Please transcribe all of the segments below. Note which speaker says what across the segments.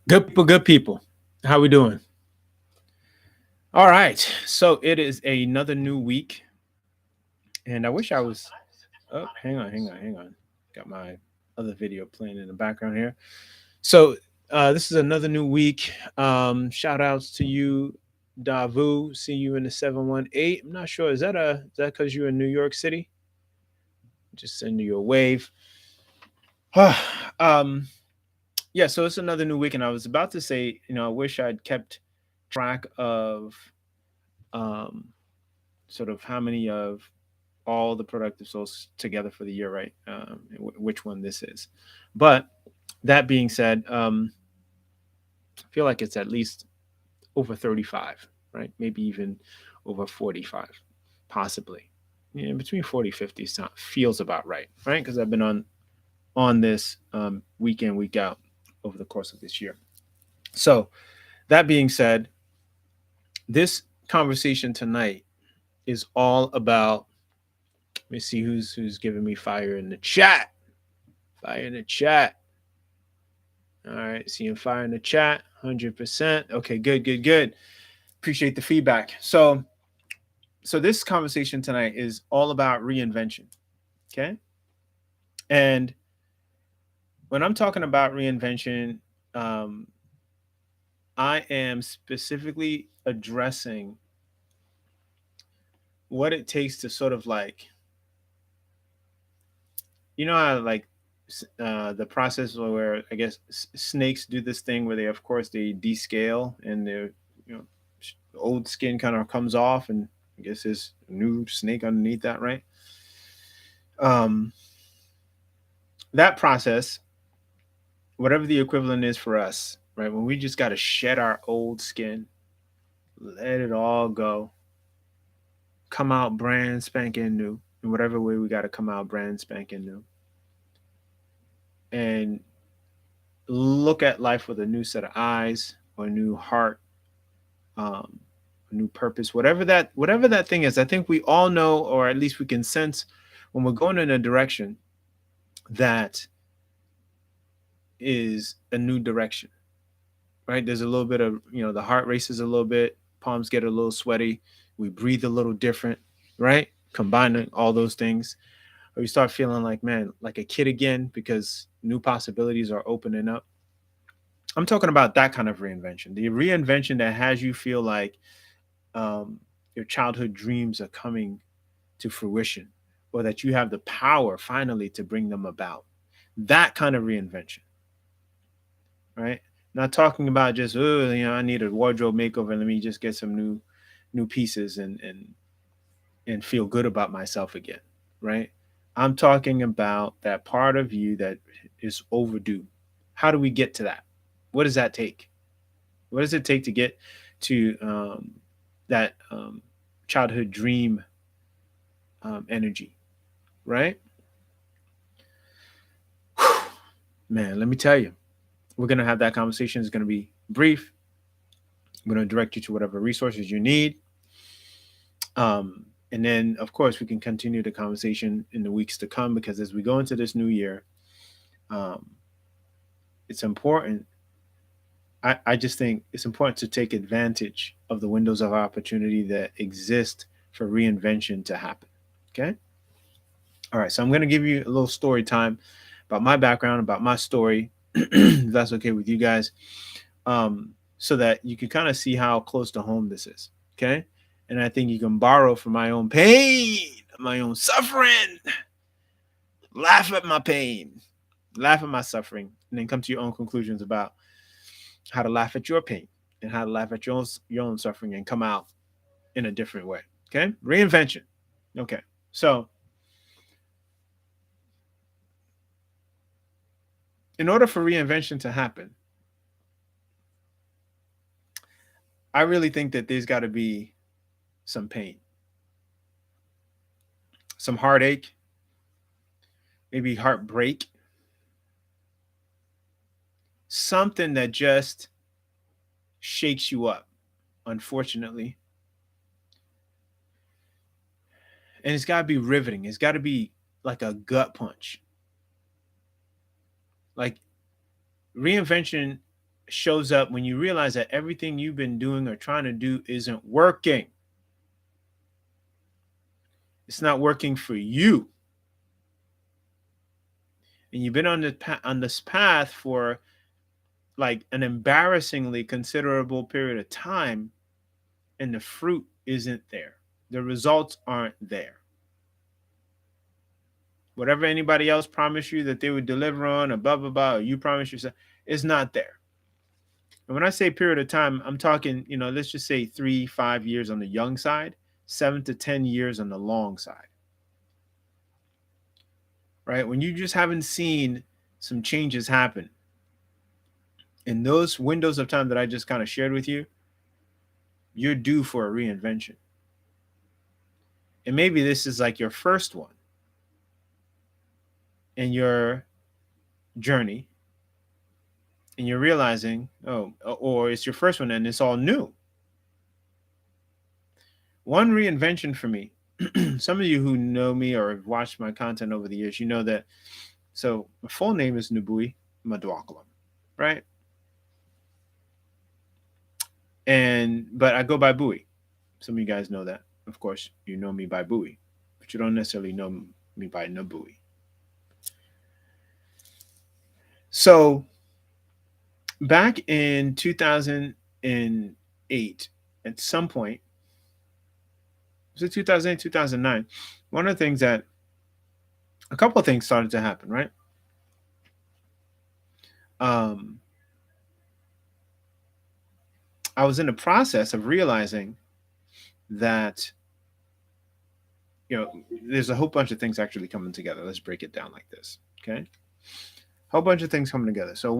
Speaker 1: Good people. How we doing? All right. So it is another new week, and I wish I was. Oh, hang on. Got my other video playing in the background here. So this is another new week. Shout outs to you, Davu. See you in the 718. I'm not sure. Is that because you're in New York City? Just sending you a wave. um, yeah. So it's another new week, and I was about to say, I wish I'd kept track of um sort of how many of all the productive souls together for the year, right? Which one this is. But that being said, I feel like it's at least over 35, right? Maybe even over 45, possibly. Yeah, between 40 50 feels about right? Because I've been on this week in, week out over the course of this year. So that being said, this conversation tonight is all about. Let me see who's giving me fire in the chat. Fire in the chat. All right, seeing fire in the chat. 100%. Okay, good. Appreciate the feedback. So this conversation tonight is all about reinvention. Okay, and when I'm talking about reinvention, um, I am specifically addressing what it takes to sort of like, how like the process where I guess snakes do this thing where they, of course, they descale and their old skin kind of comes off, and I guess there's a new snake underneath that, right? Um, that process, whatever the equivalent is for us, right? When we just got to shed our old skin, let it all go, come out brand spanking new in whatever way we got to come out brand spanking new, and look at life with a new set of eyes or a new heart, um, a new purpose, whatever that thing is. I think we all know, or at least we can sense when we're going in a direction that is a new direction, right? There's a little bit of, the heart races a little bit, palms get a little sweaty, we breathe a little different, right? Combining all those things, or you start feeling like, man, like a kid again because new possibilities are opening up. I'm talking about that kind of reinvention, the reinvention that has you feel like um, your childhood dreams are coming to fruition, or that you have the power finally to bring them about. That kind of reinvention, right? Not talking about just, oh, I need a wardrobe makeover. Let me just get some new pieces and feel good about myself again, right? I'm talking about that part of you that is overdue. How do we get to that? What does that take? What does it take to get to that childhood dream energy, right? Man, let me tell you, we're going to have that conversation. It's going to be brief. I'm going to direct you to whatever resources you need. And then, of course, we can continue the conversation in the weeks to come, because as we go into this new year, um, it's important. I just think it's important to take advantage of the windows of opportunity that exist for reinvention to happen. Okay. All right. So I'm going to give you a little story time about my background, about my story, if that's okay with you guys, so that you can kind of see how close to home this is. Okay. And I think you can borrow from my own pain, my own suffering, laugh at my pain, laugh at my suffering, and then come to your own conclusions about how to laugh at your pain and how to laugh at your own suffering and come out in a different way. Okay. Reinvention. Okay. So, in order for reinvention to happen, I really think that there's got to be some pain, some heartache, maybe heartbreak, something that just shakes you up, unfortunately. And it's got to be riveting. It's got to be like a gut punch. Like Reinvention shows up when you realize that everything you've been doing or trying to do isn't working. It's not working for you. And you've been on this path for like an embarrassingly considerable period of time, and the fruit isn't there. The results aren't there. Whatever anybody else promised you that they would deliver on, or blah blah blah, or you promise yourself, is not there. And when I say period of time, I'm talking, let's just say 3-5 years on the young side, 7 to 10 years on the long side. Right? When you just haven't seen some changes happen in those windows of time that I just kind of shared with you, you're due for a reinvention. And maybe this is like your first one in your journey, and you're realizing, oh, or it's your first one and it's all new. One reinvention for me, some of you who know me or have watched my content over the years, you know that. So my full name is Nubui Madwakalam, right? But I go by Bowie. Some of you guys know that. Of course, you know me by Bowie, but you don't necessarily know me by Nubui. So back in 2008, at some point, was it 2008, 2009? One of the things that, a couple of things started to happen, right? I was in the process of realizing that, there's a whole bunch of things actually coming together. Let's break it down like this, okay? Whole bunch of things coming together. So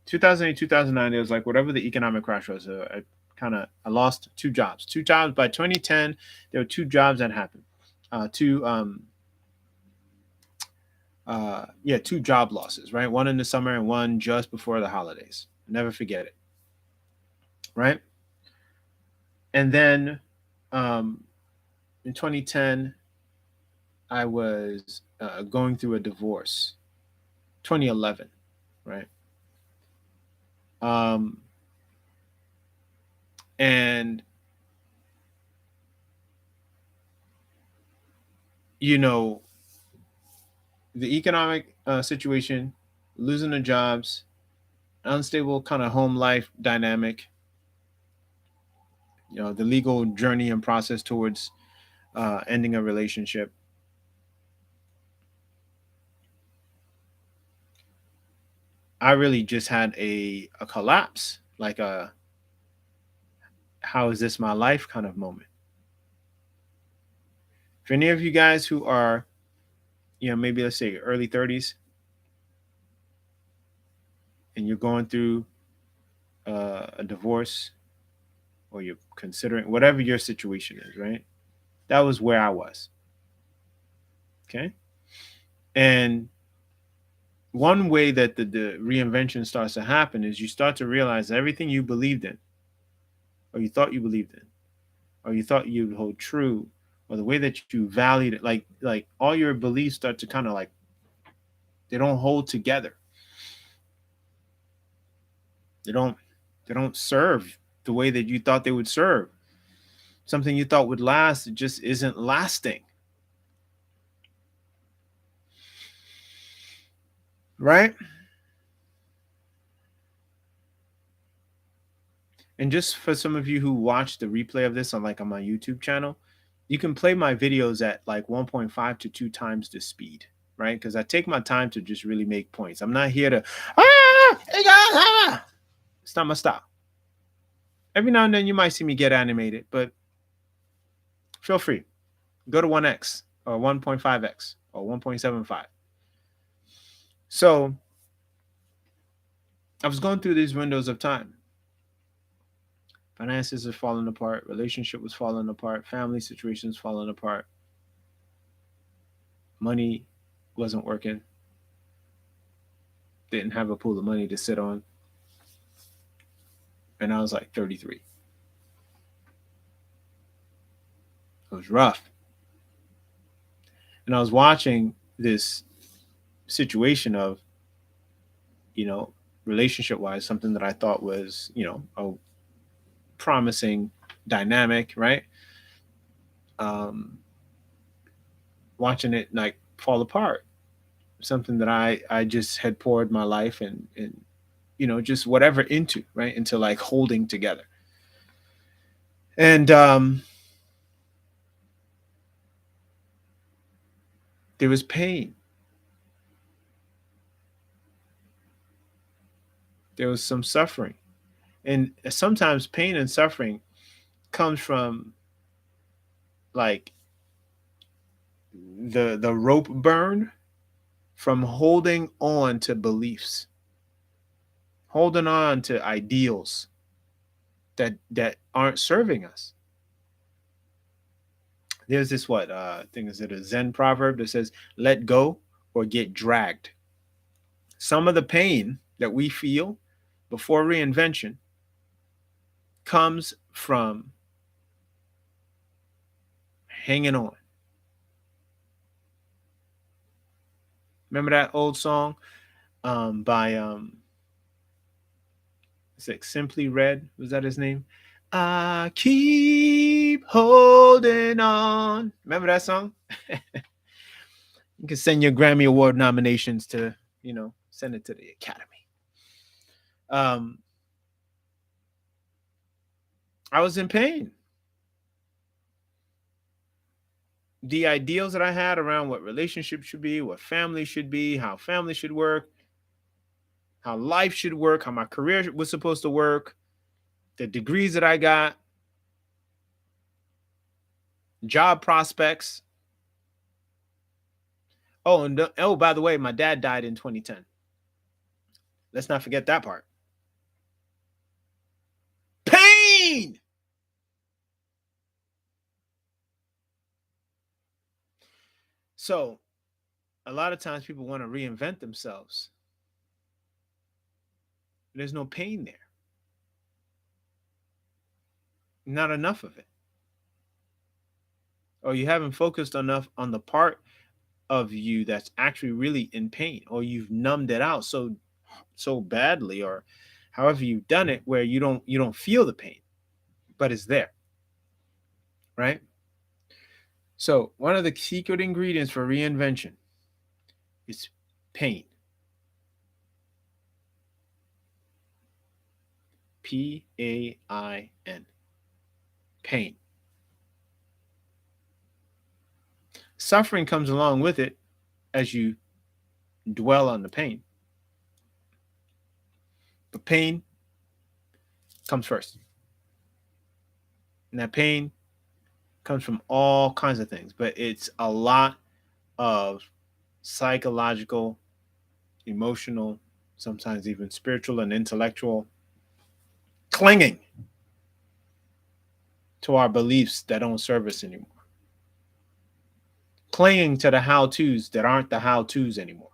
Speaker 1: 2008, 2009, it was like whatever the economic crash was. I lost two jobs. By 2010. There were two jobs that happened. Two job losses, right? One in the summer and one just before the holidays. Never forget it, right? And then in 2010, I was going through a divorce. 2011, right? And the economic situation, losing the jobs, unstable kind of home life dynamic, the legal journey and process towards ending a relationship. I really just had a collapse, like a how is this my life kind of moment. For any of you guys who are, maybe let's say early 30s, and you're going through a divorce, or you're considering whatever your situation is, right? That was where I was. Okay. And one way that the reinvention starts to happen is you start to realize everything you believed in, or you thought you believed in, or you thought you would hold true, or the way that you valued it, like all your beliefs start to kind of like, they don't hold together. They don't serve the way that you thought they would serve. Something you thought would last, it just isn't lasting. Right? And just for some of you who watch the replay of this on my YouTube channel, you can play my videos at like 1.5 to 2 times the speed, right? Because I take my time to just really make points. I'm not here to, hey guys, it's not my style. Every now and then you might see me get animated, but feel free. Go to 1x or 1.5x or 1.75. So I was going through these windows of time. Finances are falling apart. Relationship was falling apart. Family situations falling apart. Money wasn't working. Didn't have a pool of money to sit on. And I was like 33. It was rough. And I was watching this situation of, relationship wise, something that I thought was, a promising dynamic, right? Um, Watching it like fall apart, something that I just had poured my life and just whatever into, right, into like holding together. And there was pain. There was some suffering. And sometimes pain and suffering comes from like the rope burn from holding on to beliefs, holding on to ideals that aren't serving us. There's this what I think is it a Zen proverb that says, "Let go or get dragged." Some of the pain that we feel before reinvention comes from hanging on. Remember that old song by it's like Simply Red? Was that his name? I keep holding on. Remember that song? You can send your Grammy Award nominations to, send it to the Academy. Um, I was in pain. The ideals that I had around what relationships should be, what family should be, how family should work, how life should work, how my career was supposed to work, the degrees that I got, job prospects. Oh, and oh, by the way, my dad died in 2010. Let's not forget that part. Pain. So, a lot of times people want to reinvent themselves. There's no pain there. Not enough of it. Or you haven't focused enough on the part of you that's actually really in pain, or you've numbed it out so badly, or however you've done it where you don't feel the pain, but it's there, right? So one of the secret ingredients for reinvention is pain. Pain. Pain. Suffering comes along with it as you dwell on the pain. But pain comes first. And that pain comes from all kinds of things, but it's a lot of psychological, emotional, sometimes even spiritual and intellectual clinging to our beliefs that don't serve us anymore. Clinging to the how to's that aren't the how to's anymore.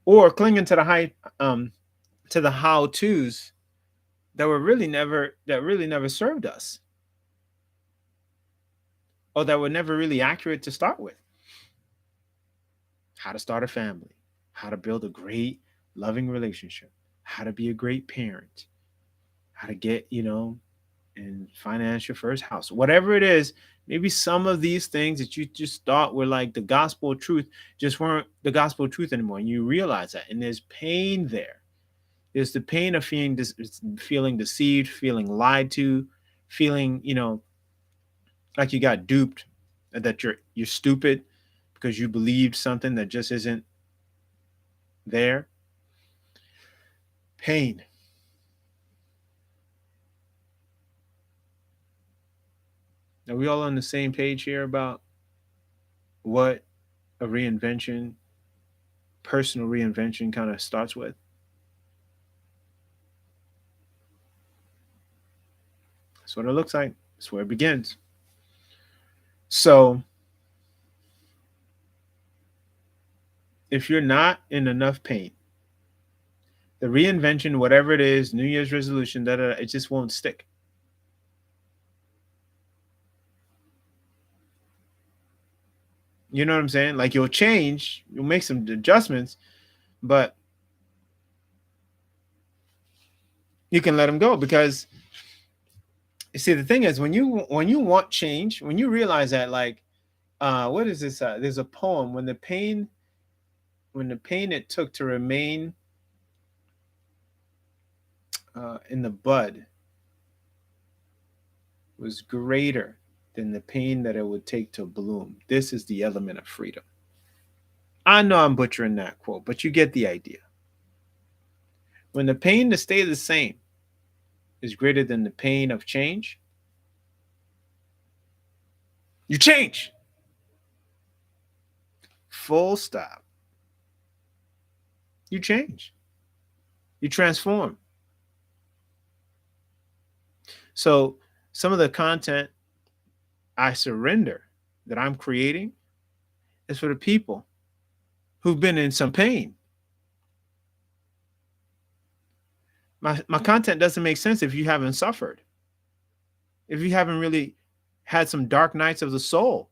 Speaker 1: Or clinging to the how to's that really never served us. Or that were never really accurate to start with. How to start a family, how to build a great, loving relationship, how to be a great parent, how to get, and finance your first house, whatever it is. Maybe some of these things that you just thought were like the gospel truth just weren't the gospel truth anymore. And you realize that. And there's pain there. There's the pain of feeling deceived, feeling lied to, feeling, like you got duped, that you're stupid because you believed something that just isn't there. Pain. Are we all on the same page here about what a reinvention, personal reinvention, kind of starts with? That's what it looks like. That's where it begins. So, if you're not in enough pain, the reinvention, whatever it is, New Year's resolution, it just won't stick. You know what I'm saying? Like you'll change, you'll make some adjustments, but You can let them go because you see the thing is when you want change, when you realize that like what is this? There's a poem when the pain it took to remain in the bud was greater than the pain that it would take to bloom. This is the element of freedom. I know I'm butchering that quote, but you get the idea. When the pain to stay the same is greater than the pain of change, you change. Full stop. You change. You transform. So some of the content I surrender that I'm creating is for the people who've been in some pain. My content doesn't make sense if you haven't suffered, if you haven't really had some dark nights of the soul,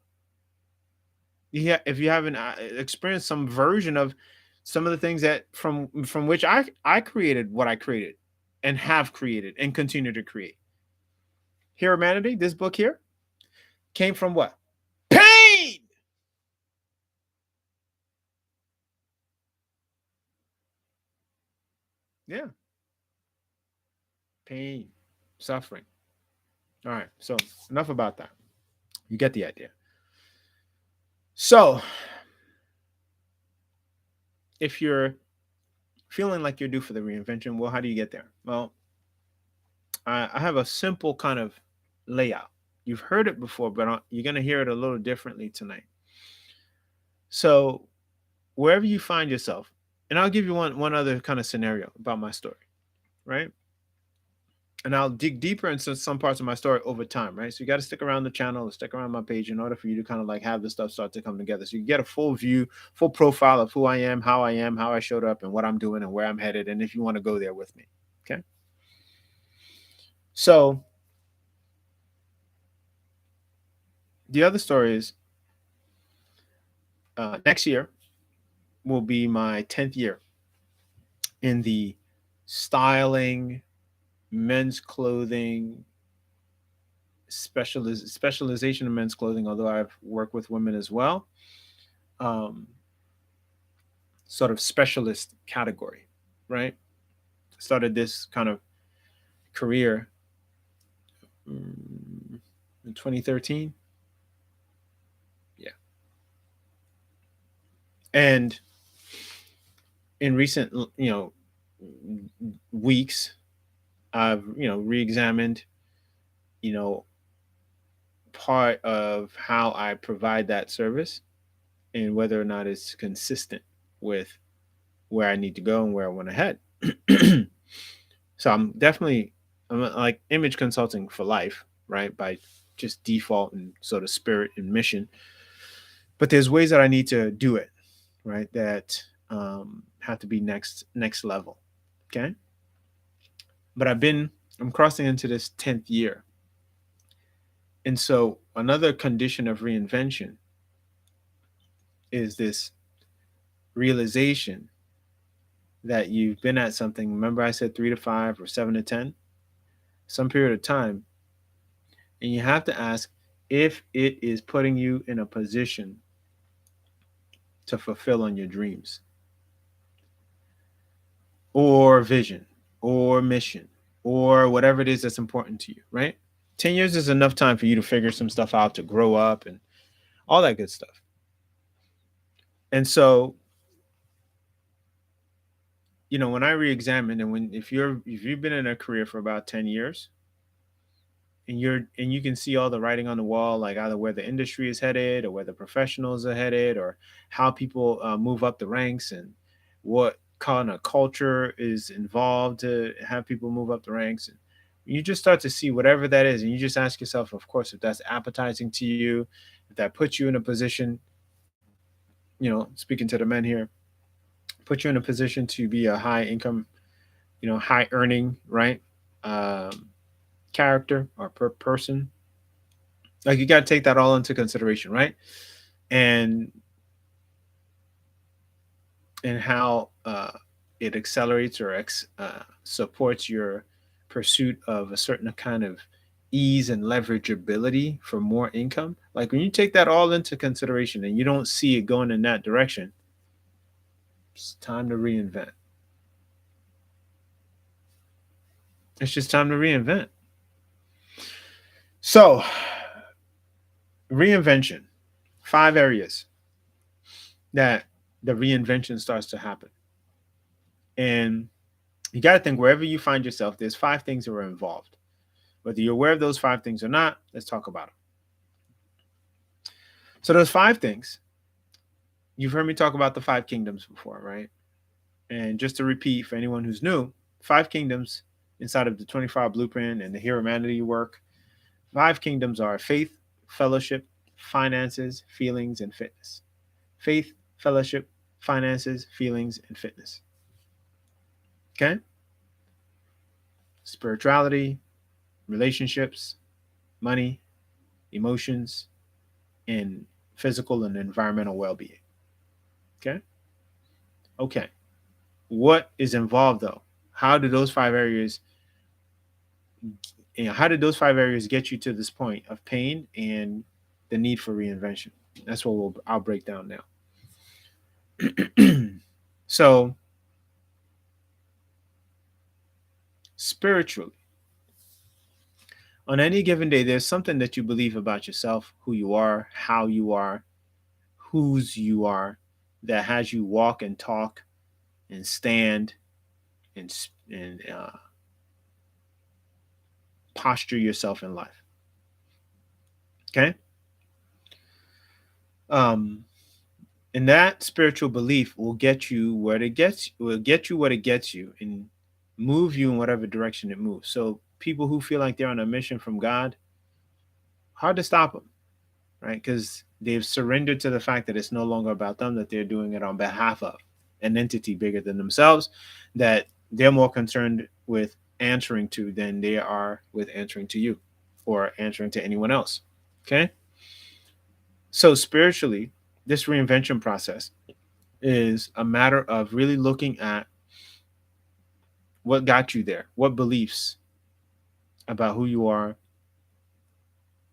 Speaker 1: if you haven't experienced some version of some of the things that from which I created what I created and have created and continue to create. Humanity, this book here, came from what? Pain. Yeah, pain, suffering. All right, so enough about that. You get the idea. So, if you're feeling like you're due for the reinvention, well, how do you get there? Well, I have a simple kind of layout. You've heard it before, but you're going to hear it a little differently tonight. So, wherever you find yourself, and I'll give you one other kind of scenario about my story, right? And I'll dig deeper into some parts of my story over time, right? So you got to stick around the channel, stick around my page in order for you to kind of like have this stuff start to come together. So you get a full view, full profile of who I am, how I showed up, and what I'm doing and where I'm headed. And if you want to go there with me, okay? So the other story is next year will be my 10th year in the styling, men's clothing, specialization in men's clothing, although I've worked with women as well. Um, Sort of specialist category, right? Started this kind of career in 2013. Yeah. And in recent, weeks, I've, re-examined, you know, part of how I provide that service and whether or not it's consistent with where I need to go and where I want to head. So I'm like image consulting for life, right? By just default and sort of spirit and mission. But there's ways that I need to do it, right? That have to be next level. Okay. But I'm crossing into this 10th year. And so another condition of reinvention is this realization that you've been at something. Remember, I said 3 to 5 or 7 to 10, some period of time. And you have to ask if it is putting you in a position to fulfill on your dreams or vision or mission or whatever it is that's important to you, right? 10 years is enough time for you to figure some stuff out, to grow up and all that good stuff. And so, when I re-examine and if you've been in a career for about 10 years and you can see all the writing on the wall, like either where the industry is headed or where the professionals are headed or how people move up the ranks and what kind of culture is involved to have people move up the ranks. And you just start to see whatever that is. And you just ask yourself, of course, if that's appetizing to you, if that puts you in a position, speaking to the men here, put you in a position to be a high income, high earning, right? Um, Character or per person. Like you got to take that all into consideration, right? And how it accelerates or supports your pursuit of a certain kind of ease and leverageability for more income. Like when you take that all into consideration and you don't see it going in that direction, it's time to reinvent. It's just time to reinvent. So, reinvention, 5 areas that the reinvention starts to happen. And you got to think wherever you find yourself, there's 5 things that are involved. Whether you're aware of those 5 things or not, let's talk about them. So, those 5 things, you've heard me talk about the 5 kingdoms before, right? And just to repeat for anyone who's new, 5 kingdoms inside of the 24-hour blueprint and the Hero Humanity work, 5 kingdoms are faith, fellowship, finances, feelings, and fitness. Faith, fellowship, finances, feelings, and fitness. Okay? Spirituality, relationships, money, emotions, and physical and environmental well being. Okay? Okay. What is involved though? How do those 5 areas, how did those 5 areas get you to this point of pain and the need for reinvention? That's what I'll break down now. So, spiritually, on any given day, there's something that you believe about yourself, who you are, how you are, whose you are, that has you walk and talk and stand and posture yourself in life. Okay. Um, and that spiritual belief will get you what it gets. Will get you what it gets you, and move you in whatever direction it moves. So people who feel like they're on a mission from God, hard to stop them, right? Because they've surrendered to the fact that it's no longer about them, that they're doing it on behalf of an entity bigger than themselves, that they're more concerned with answering to than they are with answering to you or answering to anyone else. Okay. So, spiritually, this reinvention process is a matter of really looking at what got you there, what beliefs about who you are,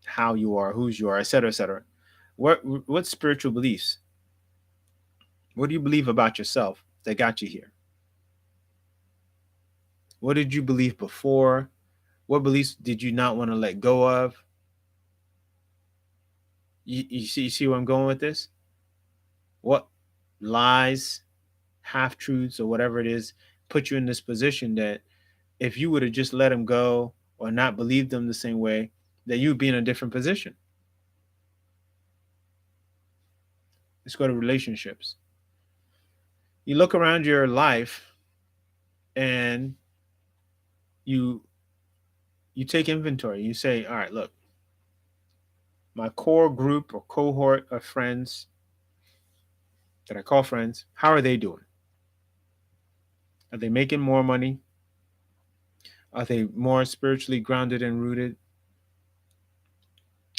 Speaker 1: how you are, whose you are, etc., etc. What spiritual beliefs? What do you believe about yourself that got you here? What did you believe before? What beliefs did you not want to let go of? You see where I'm going with this? What lies, half truths, or whatever it is put you in this position that if you would have just let them go or not believed them the same way, that you'd be in a different position. Let's go to relationships. You look around your life and you you take inventory. You say, all right, look, my core group or cohort of friends that I call friends, how are they doing? Are they making more money? Are they more spiritually grounded and rooted?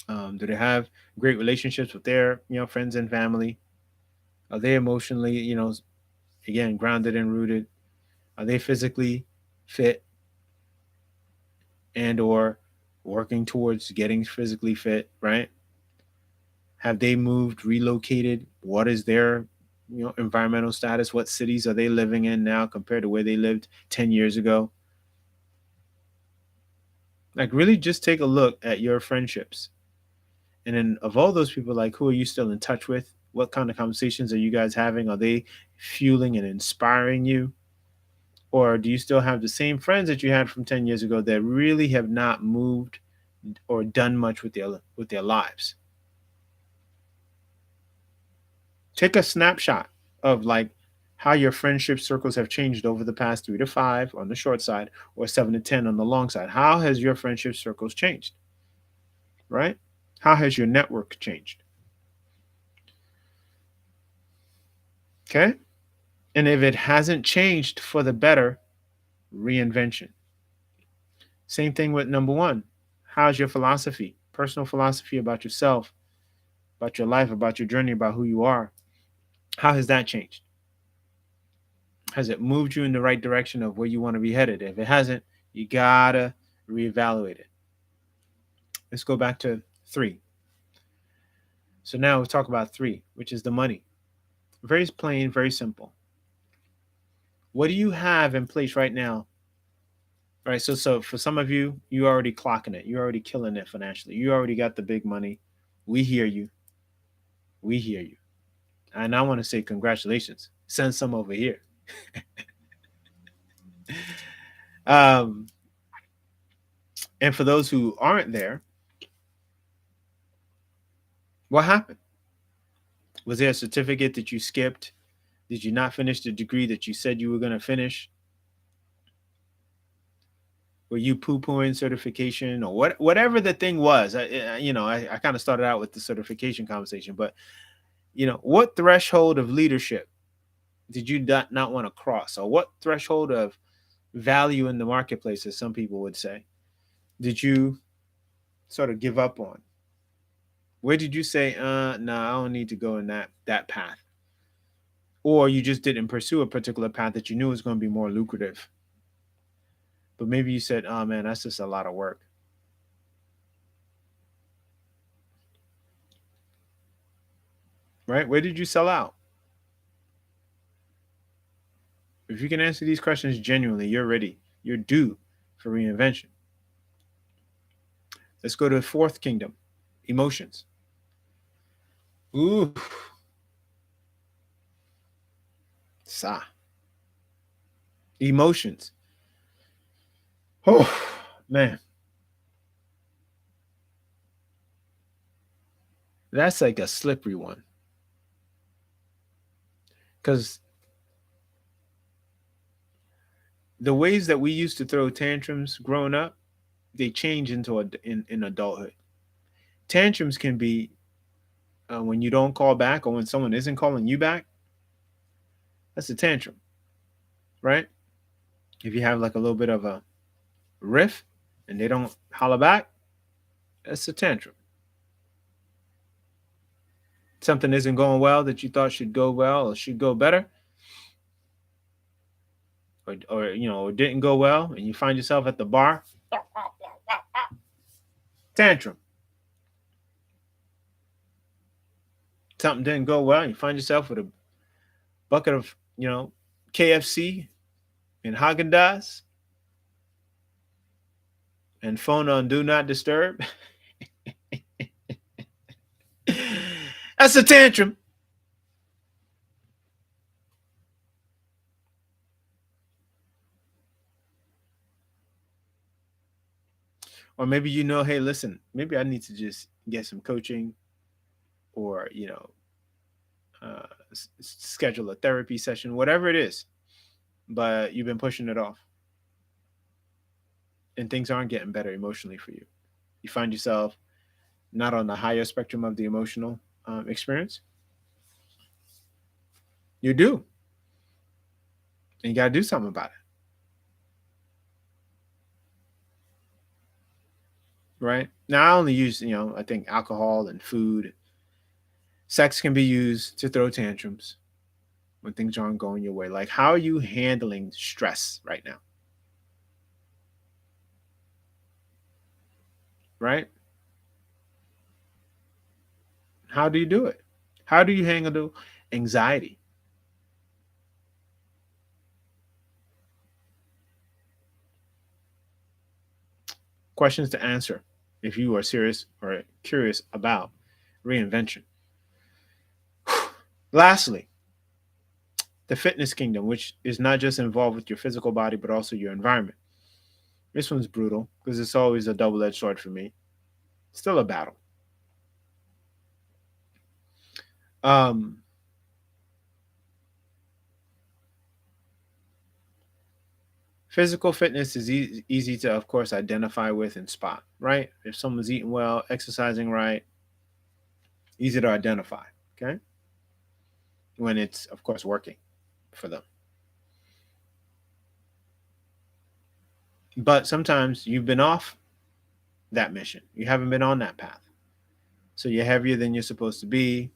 Speaker 1: Do they have great relationships with their friends and family? Are they emotionally again grounded and rooted? Are they physically fit and or working towards getting physically fit? Right? Have they moved, relocated? What is their environmental status? What cities are they living in now compared to where they lived 10 years ago? Like really just take a look at your friendships. And then of all those people, like who are you still in touch with? What kind of conversations are you guys having? Are they fueling and inspiring you? Or do you still have the same friends that you had from 10 years ago that really have not moved or done much with their lives? Take a snapshot of like how your friendship circles have changed over the past 3 to 5 on the short side or 7 to 10 on the long side. How has your friendship circles changed? Right? How has your network changed? Okay. And if it hasn't changed for the better, reinvention. Same thing with number one. How's your philosophy, personal philosophy about yourself, about your life, about your journey, about who you are? How has that changed? Has it moved you in the right direction of where you want to be headed? If it hasn't, You gotta reevaluate it. Let's go back to three. So now we'll talk about three, which is the money. Very plain, very simple. What do you have in place right now? Right. So for some of you, you already clocking it. You're already killing it financially. You already got the big money. We hear you. We hear you. And I want to say congratulations. Send some over here. Um, and for those who aren't there, what happened? Was there a certificate that you skipped? Did you not finish the degree that you said you were going to finish? Were you poo-pooing certification or whatever the thing was? I kind of started out with the certification conversation, but what threshold of leadership did you not want to cross, or what threshold of value in the marketplace, as some people would say, did you sort of give up on? Where did you say, no, I don't need to go in that path? Or you just didn't pursue a particular path that you knew was going to be more lucrative. But maybe you said, oh man, that's just a lot of work. Right? Where did you sell out? If you can answer these questions genuinely, you're ready. You're due for reinvention. Let's go to the fourth kingdom, emotions. Ooh, sa. Emotions. Oh, man. That's like a slippery one. Because the ways that we used to throw tantrums growing up, they change in adulthood. Tantrums can be when you don't call back or when someone isn't calling you back. That's a tantrum, right? If you have like a little bit of a riff and they don't holler back, that's a tantrum. Something isn't going well that you thought should go well or should go better, or didn't go well, and you find yourself at the bar, tantrum. Something didn't go well, and you find yourself with a bucket of KFC and Haagen Dazs and phone on do not disturb. That's a tantrum. Or maybe hey, listen, maybe I need to just get some coaching, or schedule a therapy session, whatever it is. But you've been pushing it off, and things aren't getting better emotionally for you. You find yourself not on the higher spectrum of the emotional experience. You do, and you got to do something about it, right? Now, I only use, I think alcohol and food. Sex can be used to throw tantrums when things aren't going your way. Like, how are you handling stress right now? Right? How do you do it? How do you handle anxiety? Questions to answer if you are serious or curious about reinvention. Lastly, the fitness kingdom, which is not just involved with your physical body, but also your environment. This one's brutal because it's always a double edged sword for me. Still a battle. Um, Physical fitness is easy to, of course, identify with and spot, right? If someone's eating well, exercising right, easy to identify, okay? When it's, of course, working for them. But sometimes you've been off that mission, you haven't been on that path. So you're heavier than you're supposed to be.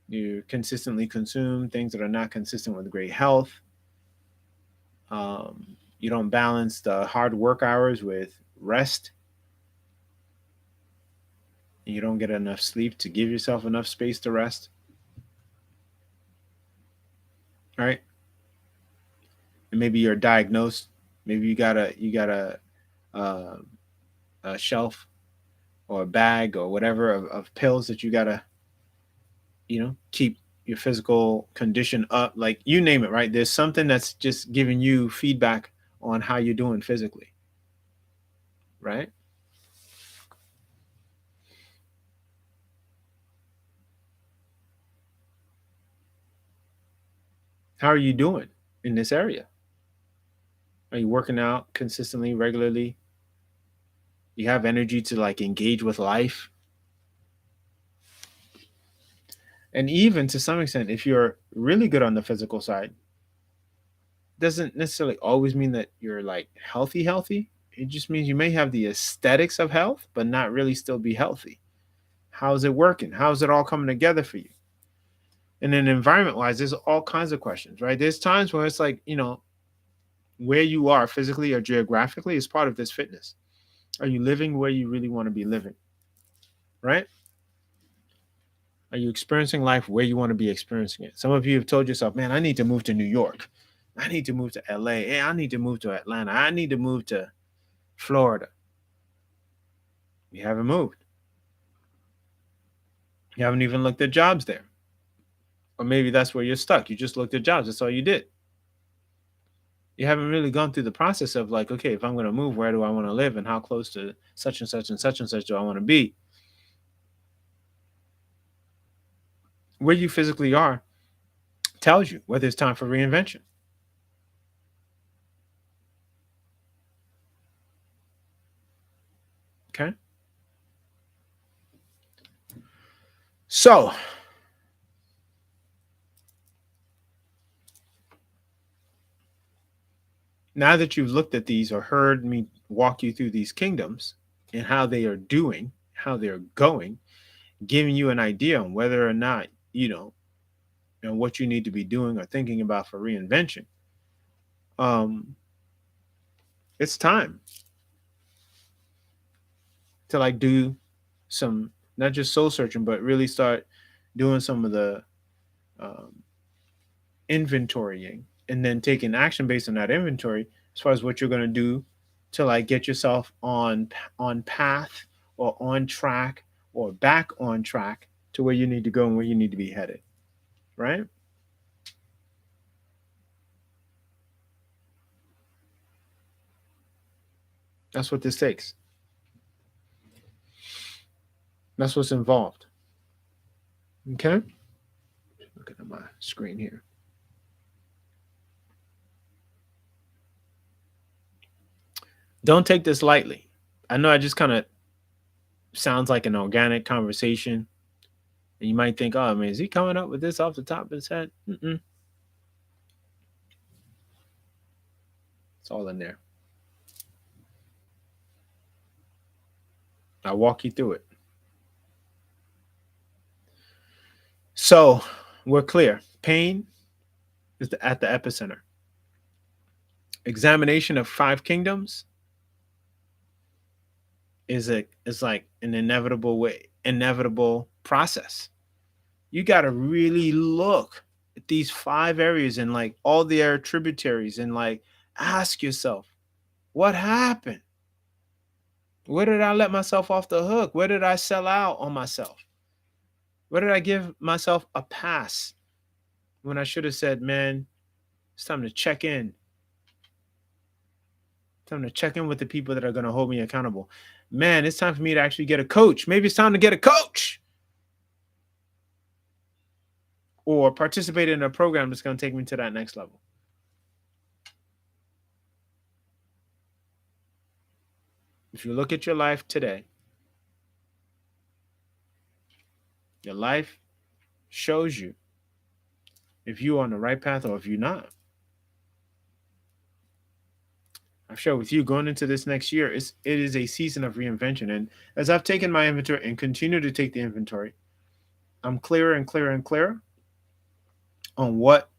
Speaker 1: You consistently consume things that are not consistent with great health. Um, You don't balance the hard work hours with rest. You don't get enough sleep to give yourself enough space to rest. Right? And maybe you're diagnosed. Maybe uh, a shelf or a bag or whatever of pills that you gotta, keep your physical condition up. Like, you name it, right? There's something that's just giving you feedback on how you're doing physically, right? How are you doing in this area? Are you working out consistently, regularly? You have energy to like engage with life? And even to some extent, if you're really good on the physical side, doesn't necessarily always mean that you're like healthy. It just means you may have the aesthetics of health, but not really still be healthy. How's it working? How's it all coming together for you? And then environment wise, there's all kinds of questions, right? There's times where it's like, where you are physically or geographically is part of this fitness. Are you living where you really want to be living? Right? Are you experiencing life where you want to be experiencing it? Some of you have told yourself, man, I need to move to New York. I need to move to LA. Hey, I need to move to Atlanta. I need to move to Florida. You haven't moved. You haven't even looked at jobs there. Or maybe that's where you're stuck. You just looked at jobs. That's all you did. You haven't really gone through the process of like, okay, if I'm going to move, where do I want to live and how close to such and such and such and such do I want to be? Where you physically are tells you whether it's time for reinvention. Okay. So now that you've looked at these or heard me walk you through these kingdoms and how they are doing, how they're going, giving you an idea on whether or not, and what you need to be doing or thinking about for reinvention, um, it's time to like do some not just soul searching, but really start doing some of the um, inventorying and then taking action based on that inventory as far as what you're going to do to like get yourself on path or on track or back on track to where you need to go and where you need to be headed, right? That's what this takes. That's what's involved. Okay, looking at my screen here. Don't take this lightly. I know I just kind of sounds like an organic conversation, and you might think, "Oh, I mean, is he coming up with this off the top of his head?" Mm-mm. It's all in there. I'll walk you through it. So we're clear. Pain is at the epicenter. Examination of five kingdoms is like an inevitable process. You got to really look at these five areas and like all their tributaries and like ask yourself, what happened? Where did I let myself off the hook? Where did I sell out on myself? Where did I give myself a pass when I should have said, man, it's time to check in. Time to check in with the people that are going to hold me accountable. Man, it's time for me to actually get a coach. Maybe it's time to get a coach or participate in a program that's going to take me to that next level. If you look at your life today, your life shows you if you're on the right path or if you're not. I've shared with you going into this next year, it is a season of reinvention. And as I've taken my inventory and continue to take the inventory, I'm clearer and clearer and clearer on what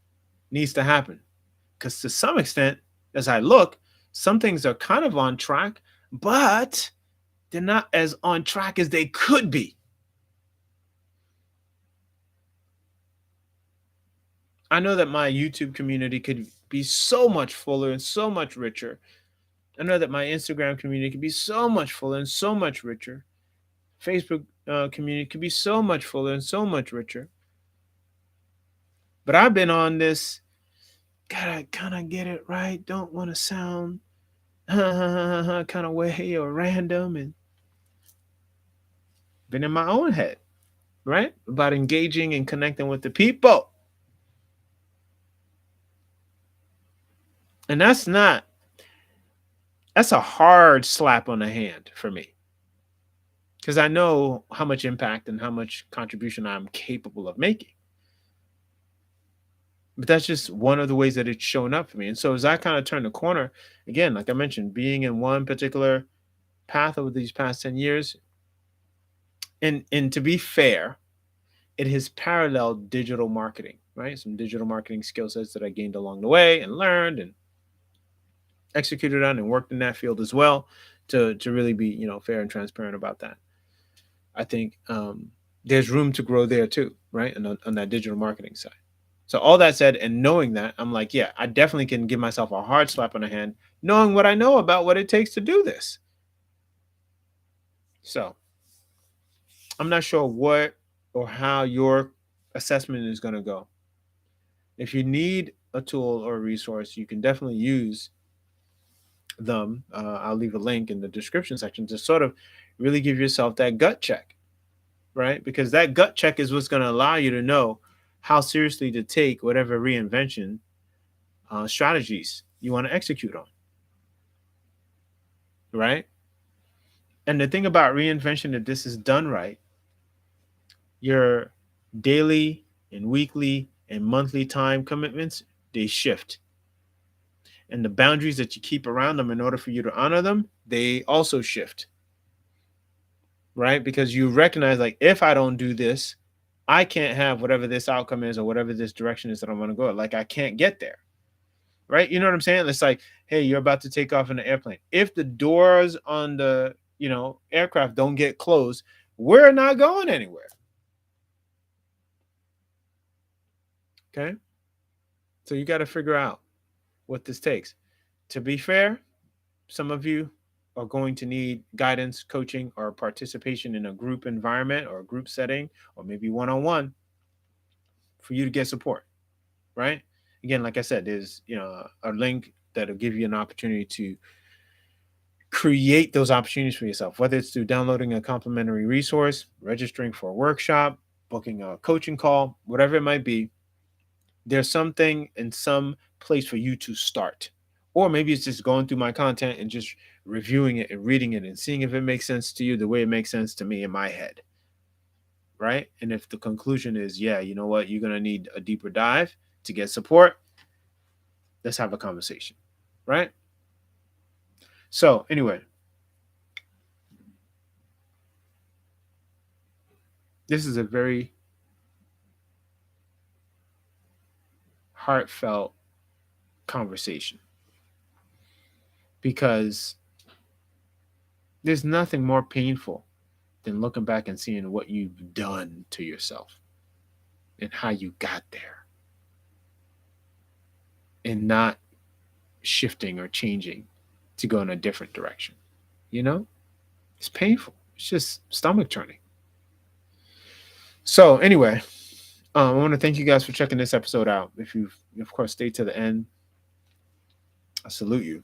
Speaker 1: needs to happen. Because to some extent, as I look, Some things are kind of on track, but they're not as on track as they could be. I know that my YouTube community could be so much fuller and so much richer. I know that my Instagram community could be so much fuller and so much richer. Facebook community could be so much fuller and so much richer. But I've been on this, gotta kind of get it right, don't want to sound kind of way or random, and been in my own head, right? About engaging and connecting with the people. And that's a hard slap on the hand for me, because I know how much impact and how much contribution I'm capable of making. But that's just one of the ways that it's shown up for me. And so as I kind of turn the corner, again, like I mentioned, being in one particular path over these past 10 years, and to be fair, it has paralleled digital marketing, right? Some digital marketing skill sets that I gained along the way and learned and executed on and worked in that field as well, to really be, fair and transparent about that. I think there's room to grow there too, right? And on that digital marketing side. So all that said, and knowing that, I'm like, yeah, I definitely can give myself a hard slap on the hand, knowing what I know about what it takes to do this. So I'm not sure what or how your assessment is going to go. If you need a tool or a resource, you can definitely use them. I'll leave a link in the description section to sort of really give yourself that gut check, right? Because that gut check is what's going to allow you to know how seriously to take whatever reinvention strategies you want to execute on, right? And the thing about reinvention, if this is done right, your daily and weekly and monthly time commitments, they shift. And the boundaries that you keep around them in order for you to honor them, they also shift, right? Because you recognize, like, if I don't do this, I can't have whatever this outcome is or whatever this direction is that I want to go. Like, I can't get there, right? You know what I'm saying? It's like, hey, you're about to take off in an airplane. If the doors on the, aircraft don't get closed, we're not going anywhere. Okay. So you got to figure out what this takes. To be fair, some of you are going to need guidance, coaching, or participation in a group environment or a group setting, or maybe one on one for you to get support, right? Again, like I said, there's a link that'll give you an opportunity to create those opportunities for yourself, whether it's through downloading a complimentary resource, registering for a workshop, booking a coaching call, whatever it might be. There's something in some place for you to start. Or maybe it's just going through my content and just reviewing it and reading it and seeing if it makes sense to you the way it makes sense to me in my head. Right? And if the conclusion is, yeah, you know what, you're going to need a deeper dive to get support, let's have a conversation. Right? So, anyway, this is a very heartfelt conversation, because there's nothing more painful than looking back and seeing what you've done to yourself and how you got there and not shifting or changing to go in a different direction. You know, it's painful. It's just stomach turning. So, anyway, I want to thank you guys for checking this episode out. If you've, of course, stayed to the end, I salute you.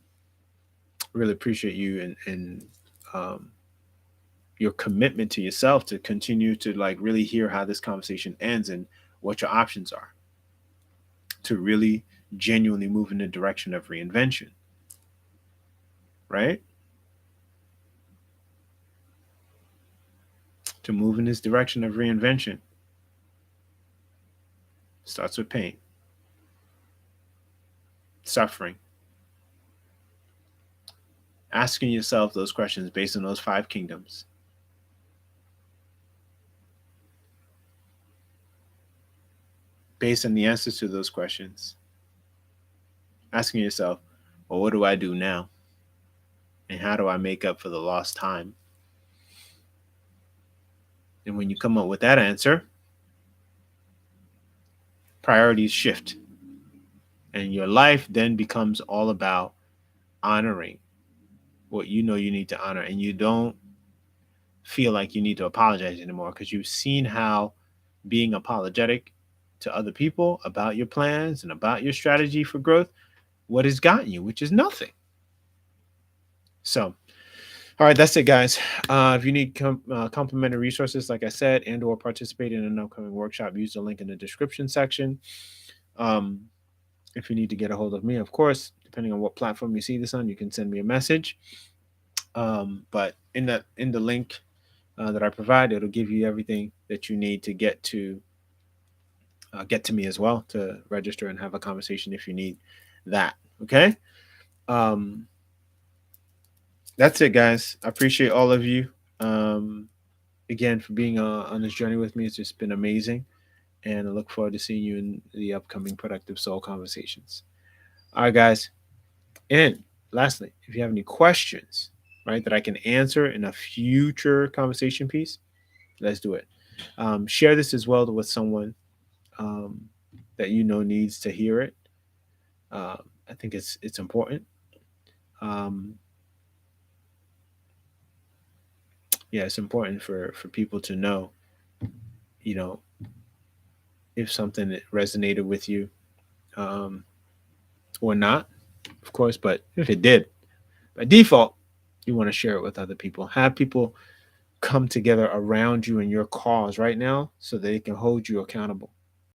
Speaker 1: Really appreciate you and your commitment to yourself to continue to like really hear how this conversation ends and what your options are to really genuinely move in the direction of reinvention, right? To move in this direction of reinvention starts with pain, suffering, asking yourself those questions based on those 5 kingdoms. Based on the answers to those questions, asking yourself, well, what do I do now? And how do I make up for the lost time? And when you come up with that answer, priorities shift. And your life then becomes all about honoring what you know you need to honor. And you don't feel like you need to apologize anymore because you've seen how being apologetic to other people about your plans and about your strategy for growth, what has gotten you, which is nothing. So, all right, that's it, guys. If you need complimentary resources, like I said, and/or participate in an upcoming workshop, use the link in the description section. Um, if you need to get a hold of me, of course, depending on what platform you see this on, you can send me a message. But in the link that I provide, it'll give you everything that you need to get to me as well to register and have a conversation if you need that. Okay. Um, that's it, guys. I appreciate all of you. Um, Again for being on this journey with me. It's just been amazing, and I look forward to seeing you in the upcoming Productive Soul conversations. All right, guys. And lastly, if you have any questions, right, that I can answer in a future conversation piece, let's do it. Share this as well with someone um, that you know needs to hear it. I think it's important. Um, yeah, it's important for people to know, you know, if something resonated with you um, or not, of course. But if it did, by default, you want to share it with other people. Have people come together around you and your cause right now so they can hold you accountable.